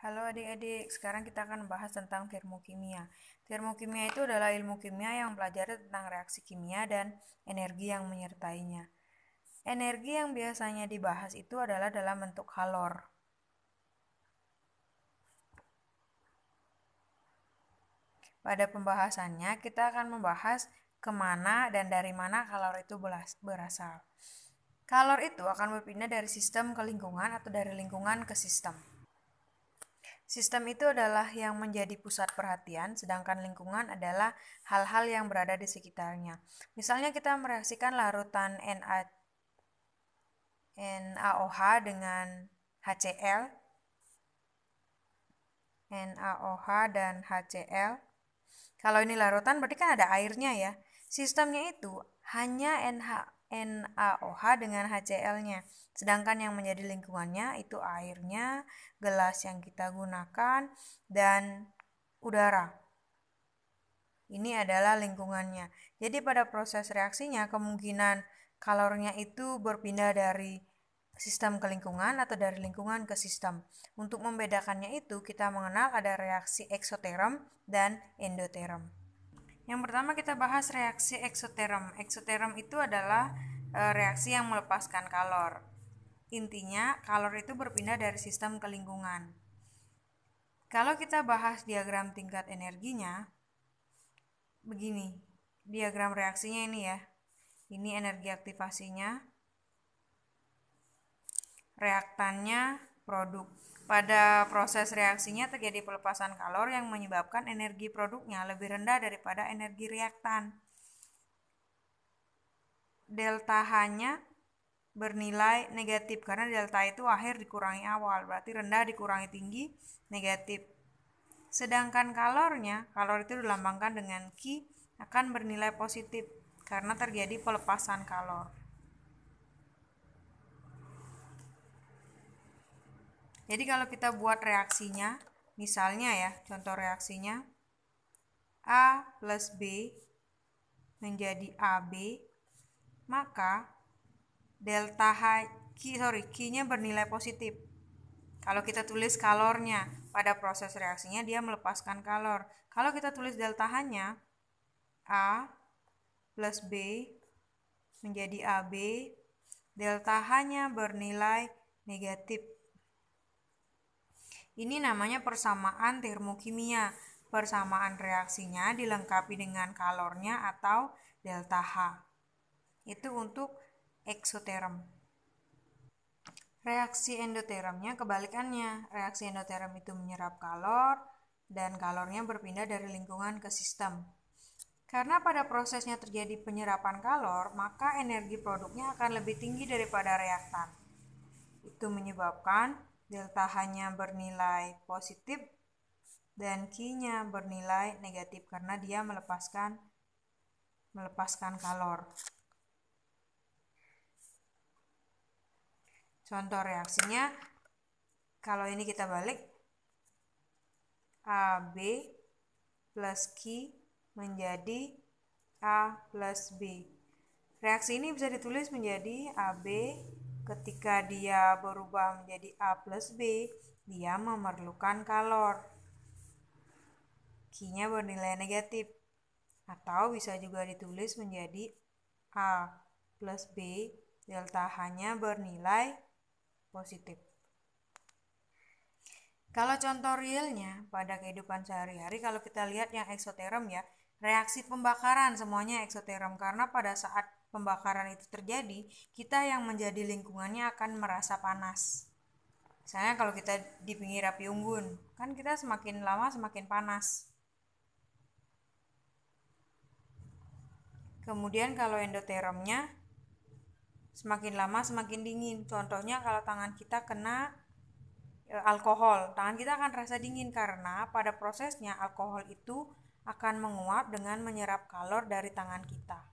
Halo adik-adik, sekarang kita akan membahas tentang termokimia. Termokimia itu adalah ilmu kimia yang mempelajari tentang reaksi kimia dan energi yang menyertainya. Energi yang biasanya dibahas itu adalah dalam bentuk kalor. Pada pembahasannya, kita akan membahas kemana dan dari mana kalor itu berasal. Kalor itu akan berpindah dari sistem ke lingkungan atau dari lingkungan ke sistem. Sistem itu adalah yang menjadi pusat perhatian, sedangkan lingkungan adalah hal-hal yang berada di sekitarnya. Misalnya kita mereaksikan larutan NaOH dengan HCl, NaOH dan HCl. Kalau ini larutan berarti kan ada airnya ya. Sistemnya itu hanya NaOH dengan HCl-nya. Sedangkan yang menjadi lingkungannya itu airnya, gelas yang kita gunakan, dan udara. Ini adalah lingkungannya. Jadi pada proses reaksinya kemungkinan kalornya itu berpindah dari sistem ke lingkungan atau dari lingkungan ke sistem. Untuk membedakannya itu kita mengenal ada reaksi eksoterm dan endoterm. Yang pertama kita bahas reaksi eksoterm. Eksoterm itu adalah reaksi yang melepaskan kalor. Intinya kalor itu berpindah dari sistem ke lingkungan. Kalau kita bahas diagram tingkat energinya, begini, diagram reaksinya ini ya. Ini energi aktivasinya, reaktannya, produk. Pada proses reaksinya terjadi pelepasan kalor yang menyebabkan energi produknya lebih rendah daripada energi reaktan. Delta H-nya bernilai negatif karena delta itu akhir dikurangi awal, berarti rendah dikurangi tinggi, negatif. Sedangkan kalornya, kalor itu dilambangkan dengan Q, akan bernilai positif karena terjadi pelepasan kalor. Jadi kalau kita buat reaksinya, misalnya ya, contoh reaksinya A plus B menjadi AB, maka delta Q-nya bernilai positif. Kalau kita tulis kalornya, pada proses reaksinya dia melepaskan kalor. Kalau kita tulis delta H-nya, A plus B menjadi AB, delta H-nya bernilai negatif. Ini namanya persamaan termokimia. Persamaan reaksinya dilengkapi dengan kalornya atau delta H. Itu untuk eksoterm. Reaksi endotermnya kebalikannya. Reaksi endoterm itu menyerap kalor dan kalornya berpindah dari lingkungan ke sistem. Karena pada prosesnya terjadi penyerapan kalor, maka energi produknya akan lebih tinggi daripada reaktan. Itu menyebabkan delta H-nya bernilai positif dan Q-nya bernilai negatif karena dia melepaskan kalor. Contoh reaksinya, kalau ini kita balik, AB plus Q menjadi A plus B. Reaksi ini bisa ditulis menjadi AB. Ketika dia berubah menjadi A plus B, dia memerlukan kalor. Q-nya bernilai negatif. Atau bisa juga ditulis menjadi A plus B, delta H-nya bernilai positif. Kalau contoh realnya pada kehidupan sehari-hari, kalau kita lihat yang eksoterm ya, reaksi pembakaran semuanya eksoterm karena pada saat pembakaran itu terjadi, kita yang menjadi lingkungannya akan merasa panas. Misalnya kalau kita di pinggir api unggun, kan kita semakin lama semakin panas. Kemudian kalau endotermnya, semakin lama semakin dingin. Contohnya kalau tangan kita kena alkohol, tangan kita akan terasa dingin karena pada prosesnya alkohol itu akan menguap dengan menyerap kalor dari tangan kita.